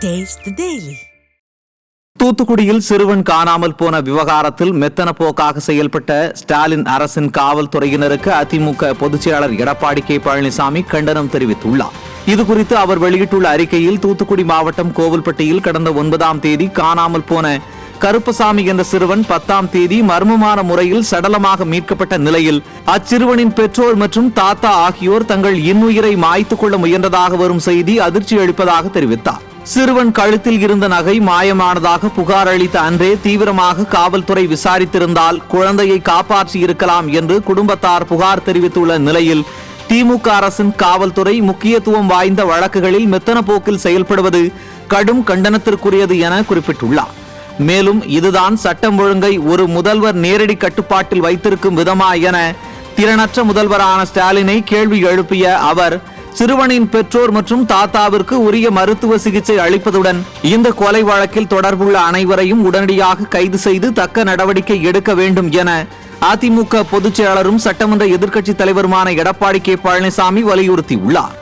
Taste the Daily. தூத்துக்குடியில் சிறுவன் காணாமல் போன விவகாரத்தில் மெத்தன போக்காக செயல்பட்ட ஸ்டாலின் அரசின் காவல்துறையினருக்கு அதிமுக பொதுச் செயலாளர் எடப்பாடி கே பழனிசாமி கண்டனம் தெரிவித்துள்ளார். இதுகுறித்து அவர் வெளியிட்டுள்ள அறிக்கையில், தூத்துக்குடி மாவட்டம் கோவில்பட்டியில் கடந்த 9ஆம் தேதி காணாமல் போன கருப்பசாமி என்ற சிறுவன் 10ஆம் தேதி மர்மமான முறையில் சடலமாக மீட்கப்பட்ட நிலையில் அச்சிறுவனின் பெற்றோர் மற்றும் தாத்தா ஆகியோர் தங்கள் இன்னுயிரை மாய்த்துக் கொள்ள முயன்றதாக வரும் செய்தி அதிர்ச்சி அளிப்பதாக தெரிவித்தார். சிறுவன் கழுத்தில் இருந்த நகை மாயமானதாக புகார் அளித்த அன்றே தீவிரமாக காவல்துறை விசாரித்திருந்தால் குழந்தையை காப்பாற்றி இருக்கலாம் என்று குடும்பத்தார் புகார் தெரிவித்துள்ள நிலையில், திமுக அரசின் காவல்துறை முக்கியத்துவம் வாய்ந்த வழக்குகளில் மெத்தன போக்கில் செயல்படுவது கடும் கண்டனத்திற்குரியது என குறிப்பிட்டுள்ளார். மேலும் இதுதான் சட்டம் ஒழுங்கை ஒரு முதல்வர் நேரடி கட்டுப்பாட்டில் வைத்திருக்கும் விதமா என திறனற்ற முதல்வரான ஸ்டாலினை கேள்வி எழுப்பிய அவர், சிறுவனின் பெற்றோர் மற்றும் தாத்தாவிற்கு உரிய மருத்துவ சிகிச்சை அளிப்பதுடன் இந்த கொலை வழக்கில் தொடர்புள்ள அனைவரையும் உடனடியாக கைது செய்து தக்க நடவடிக்கை எடுக்க வேண்டும் என அதிமுக பொதுச் செயலாளரும் சட்டமன்ற எதிர்க்கட்சித் தலைவருமான எடப்பாடி கே பழனிசாமி வலியுறுத்தியுள்ளார்.